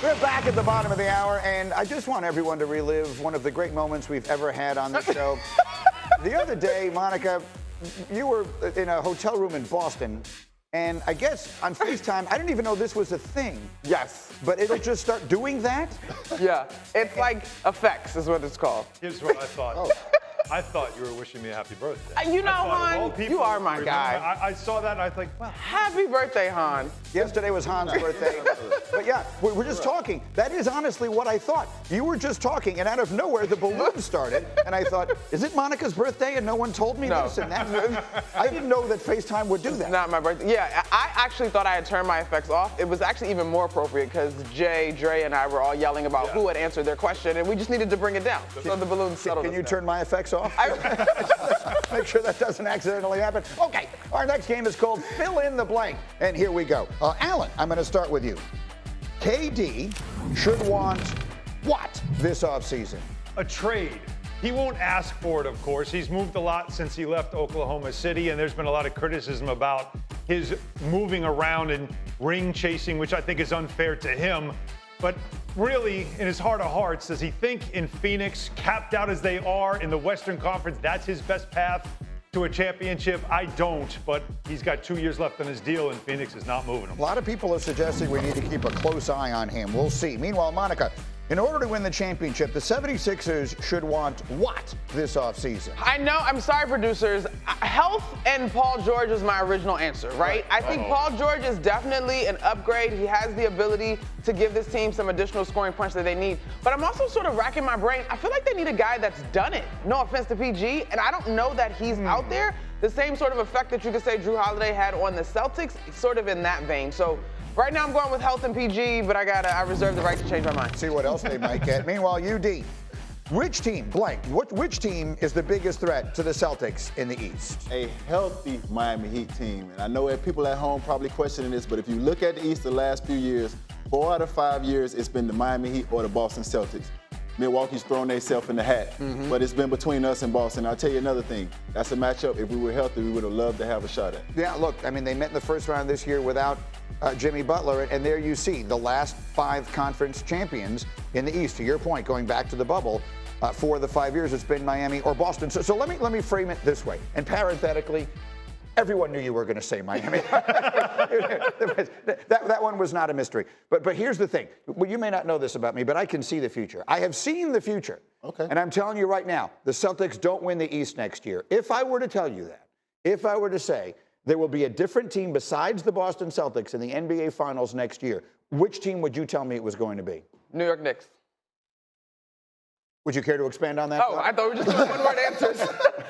We're back at the bottom of the hour, and I just want everyone to relive one of the great moments we've ever had on this show. The other day, Monica, you were in a hotel room in Boston, and I guess on FaceTime, I didn't even know this was a thing. Yes. But it'll just start doing that? Yeah. It's like effects is what it's called. Here's what I thought. I thought you were wishing me a happy birthday. You know, Hahn, you are my guy. I saw that and I think, wow. Happy birthday, Hahn. Yesterday was Hahn's birthday. But yeah, we're just talking. That is honestly what I thought. You were just talking, and out of nowhere, the balloon started. And I thought, is it Monica's birthday? And no one told me this and that. I didn't know that FaceTime would do that. Not my birthday. Yeah, I actually thought I had turned my effects off. It was actually even more appropriate because Jay, Dre, and I were all yelling about who had answered their question, and we just needed to bring it down. So the balloon settled. Can you turn my effects off? Make sure that doesn't accidentally happen. Okay, our next game is called Fill in the Blank. And here we go. Alan, I'm going to start with you. KD should want what this offseason? A trade. He won't ask for it, of course. He's moved a lot since he left Oklahoma City, and there's been a lot of criticism about his moving around and ring chasing, which I think is unfair to him. But really, in his heart of hearts, does he think in Phoenix, capped out as they are in the Western Conference, that's his best path to a championship? I don't, but he's got 2 years left on his deal, and Phoenix is not moving him. A lot of people are suggesting we need to keep a close eye on him. We'll see. Meanwhile, Monica, in order to win the championship, the 76ers should want what this offseason? I know, I'm sorry, producers. Health and Paul George was my original answer, right? I think Paul George is definitely an upgrade. He has the ability to give this team some additional scoring punch that they need. But I'm also sort of racking my brain. I feel like they need a guy that's done it. No offense to PG, and I don't know that he's out there. The same sort of effect that you could say Drew Holiday had on the Celtics, sort of in that vein. So right now I'm going with Health and PG, but I reserve the right to change my mind. See what else they might get. Meanwhile, UD, which team, which team is the biggest threat to the Celtics in the East? A healthy Miami Heat team. And I know that people at home probably questioning this, but if you look at the East the last few years, 4 out of 5 years, it's been the Miami Heat or the Boston Celtics. Milwaukee's thrown themselves in the hat, but it's been between us and Boston. I'll tell you another thing. That's a matchup, if we were healthy, we would have loved to have a shot at. Yeah, look, I mean, they met in the first round this year without Jimmy Butler, and there you see the last 5 conference champions in the East. To your point, going back to the bubble, for the 5 years, it's been Miami or Boston. So let me frame it this way, and parenthetically, everyone knew you were going to say Miami. that one was not a mystery. But here's the thing. Well, you may not know this about me, but I can see the future. I have seen the future. Okay. And I'm telling you right now, the Celtics don't win the East next year. If I were to tell you that, if I were to say there will be a different team besides the Boston Celtics in the NBA Finals next year, which team would you tell me it was going to be? New York Knicks. Would you care to expand on that? Oh, I thought we were just doing one-word answers.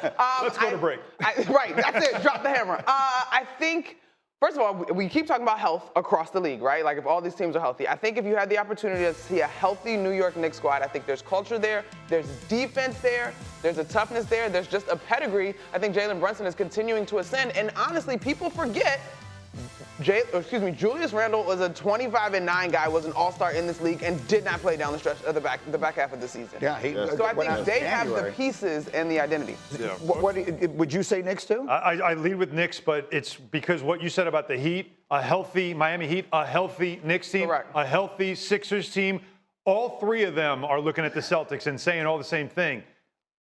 Let's go to break. Right, that's it. Drop the hammer. I think, first of all, we keep talking about health across the league, right? Like if all these teams are healthy. I think if you had the opportunity to see a healthy New York Knicks squad, I think there's culture there, there's defense there, there's a toughness there, there's just a pedigree. I think Jalen Brunson is continuing to ascend, and honestly, people forget Julius Randle was a 25-9 guy, was an all-star in this league, and did not play down the stretch of the back half of the season. Yeah, so I think they have the pieces and the identity. Yeah. What would you say Knicks too? I lead with Knicks, but it's because what you said about the Heat, a healthy Miami Heat, a healthy Knicks team, Correct. A healthy Sixers team. All 3 of them are looking at the Celtics and saying all the same thing.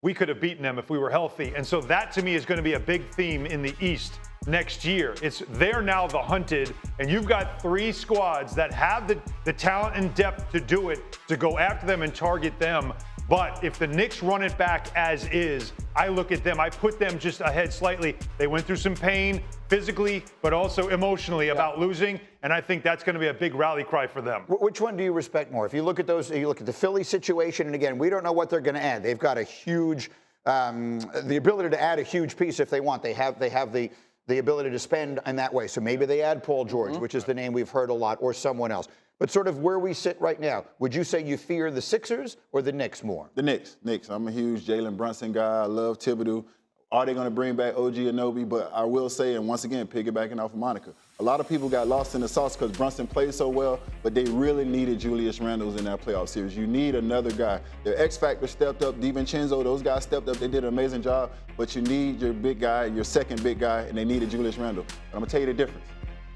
We could have beaten them if we were healthy. And so that, to me, is going to be a big theme in the East next year. They're now the hunted, and you've got 3 squads that have the talent and depth to do it, to go after them and target them. But if the Knicks run it back as is, I look at them, I put them just ahead slightly. They went through some pain physically, but also emotionally about losing, and I think that's going to be a big rally cry for them. Which one do you respect more? If you look at those, you look at the Philly situation, and again, we don't know what they're going to add. They've got a huge, the ability to add a huge piece if they want. They have the ability to spend in that way. So maybe they add Paul George, which is the name we've heard a lot, or someone else. But sort of where we sit right now, would you say you fear the Sixers or the Knicks more? The Knicks. I'm a huge Jalen Brunson guy. I love Thibodeau. Are they going to bring back OG Anunoby? But I will say, and once again, piggybacking off of Monica, a lot of people got lost in the sauce because Brunson played so well, but they really needed Julius Randle in that playoff series. You need another guy. Their X Factor stepped up. DiVincenzo, those guys stepped up. They did an amazing job. But you need your big guy, your second big guy, and they needed Julius Randle. But I'm going to tell you the difference.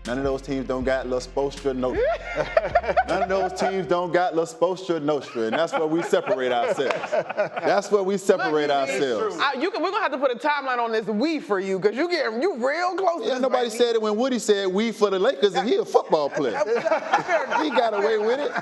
None of those teams don't got La Spostra Nostra. None of those teams don't got La Spostra Nostra, and that's where we separate ourselves. That's where we separate ourselves. We're gonna have to put a timeline on this "we" for you, because you real close. Yeah, to nobody this, said it when Woody said "we" for the Lakers, and he a football player. He got away with it.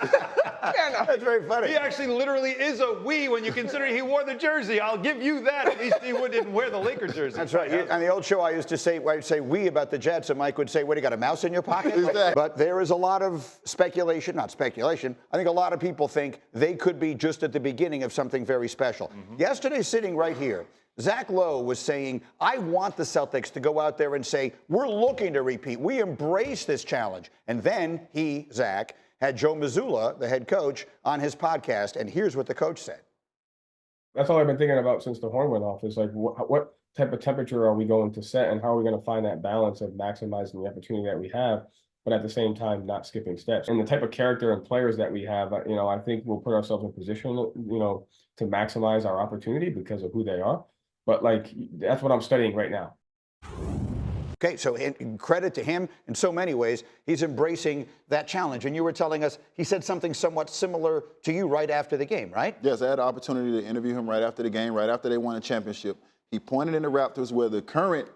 That's very funny. He actually literally is a "we" when you consider he wore the jersey. I'll give you that. At least he didn't wear the Lakers jersey. That's right. On the old show, I used to say, I'd say "we" about the Jets, and Mike would say, "What, you got a mouse in your pocket?" Exactly. But there is a lot of speculation, not speculation. I think a lot of people think they could be just at the beginning of something very special. Yesterday, sitting right here, Zach Lowe was saying, I want the Celtics to go out there and say, we're looking to repeat. We embrace this challenge. And then he, Zach, had Joe Mazzulla, the head coach, on his podcast. And here's what the coach said. That's all I've been thinking about since the horn went off, is like, what type of temperature are we going to set, and how are we going to find that balance of maximizing the opportunity that we have, but at the same time not skipping steps. And the type of character and players that we have, I think we'll put ourselves in position, to maximize our opportunity because of who they are. But that's what I'm studying right now. Okay, so in credit to him in so many ways, he's embracing that challenge. And you were telling us he said something somewhat similar to you right after the game, right? Yes, I had the opportunity to interview him right after the game, right after they won a championship. He pointed in the Raptors where the current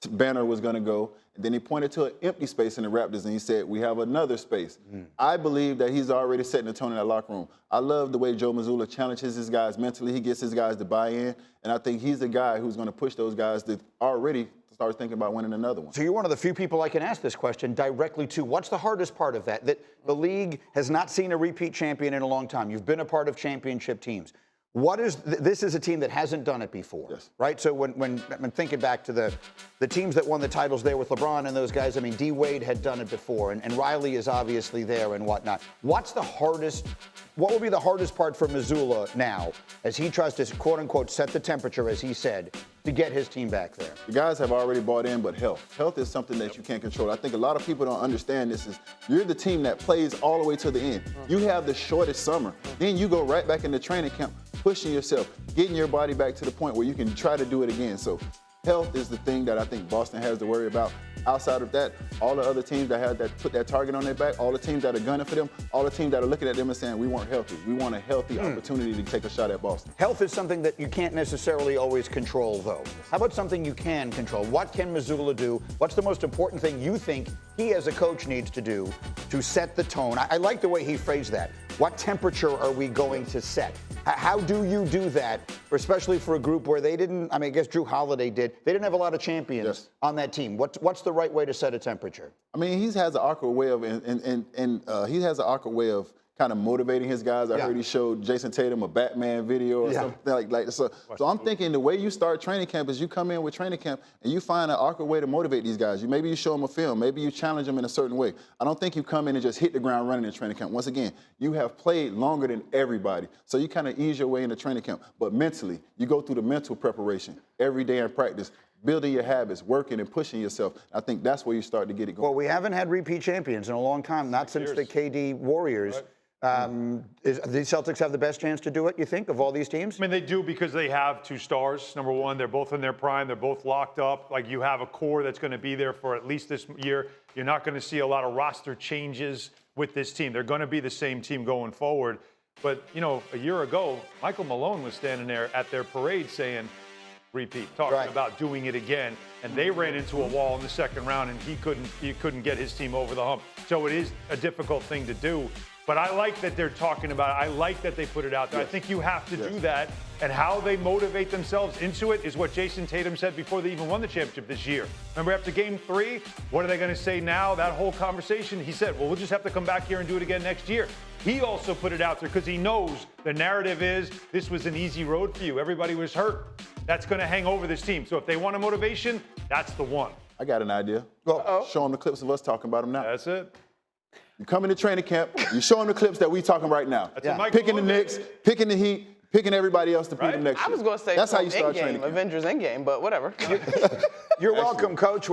banner was going to go, and then he pointed to an empty space in the Raptors, and he said, we have another space. I believe that he's already setting the tone in that locker room. I love the way Joe Mazzulla challenges his guys mentally. He gets his guys to buy in, and I think he's the guy who's going to push those guys to already start thinking about winning another one. So you're one of the few people I can ask this question directly to. What's the hardest part of that? That the league has not seen a repeat champion in a long time. You've been a part of championship teams. This is a team that hasn't done it before, yes, right? So when thinking back to the teams that won the titles there with LeBron and those guys, I mean, D. Wade had done it before, and Riley is obviously there and whatnot. What will be the hardest part for Mazzulla now as he tries to, quote unquote, set the temperature, as he said, to get his team back there? The guys have already bought in, but health is something that you can't control. I think a lot of people don't understand this. Is you're the team that plays all the way to the end. You have the shortest summer. Then you go right back into training camp, pushing yourself, getting your body back to the point where you can try to do it again. So health is the thing that I think Boston has to worry about. Outside of that, all the other teams that put that target on their back, all the teams that are gunning for them, all the teams that are looking at them and saying, we weren't healthy. We want a healthy opportunity to take a shot at Boston. Health is something that you can't necessarily always control, though. How about something you can control? What can Mazzulla do? What's the most important thing you think he as a coach needs to do to set the tone? I like the way he phrased that. What temperature are we going to set? How do you do that, especially for a group where they didn't, I guess Drew Holiday did, they didn't have a lot of champions on that team. What's the right way to set a temperature? He has an awkward way of, he has an awkward way of kind of motivating his guys. I heard he showed Jason Tatum a Batman video or something like that. So I'm thinking the way you start training camp is you come in with training camp and you find an awkward way to motivate these guys. Maybe you show them a film. Maybe you challenge them in a certain way. I don't think you come in and just hit the ground running in training camp. Once again, you have played longer than everybody. So you kind of ease your way into training camp. But mentally, you go through the mental preparation every day in practice, building your habits, working and pushing yourself. I think that's where you start to get it going. Well, we haven't had repeat champions in a long time, not since the KD Warriors. Right. The Celtics have the best chance to do it, you think, of all these teams? They do because they have two stars. Number one, they're both in their prime. They're both locked up. You have a core that's going to be there for at least this year. You're not going to see a lot of roster changes with this team. They're going to be the same team going forward. But, a year ago, Michael Malone was standing there at their parade saying, repeat, talking about doing it again. And they ran into a wall in the second round, and he couldn't get his team over the hump. So it is a difficult thing to do. But I like that they're talking about it. I like that they put it out there. I think you have to do that. And how they motivate themselves into it is what Jason Tatum said before they even won the championship this year. Remember after game 3, what are they going to say now? That whole conversation, he said, well, we'll just have to come back here and do it again next year. He also put it out there because he knows the narrative is this was an easy road for you. Everybody was hurt. That's going to hang over this team. So if they want a motivation, that's the one. I got an idea. Show them the clips of us talking about them now. That's it. You come into training camp, you show them the clips that we talking right now. Picking the Knicks, picking the Heat, picking everybody else to beat them next year. I was going to say that's how you start training camp. Avengers Endgame, but whatever. You're welcome, Coach.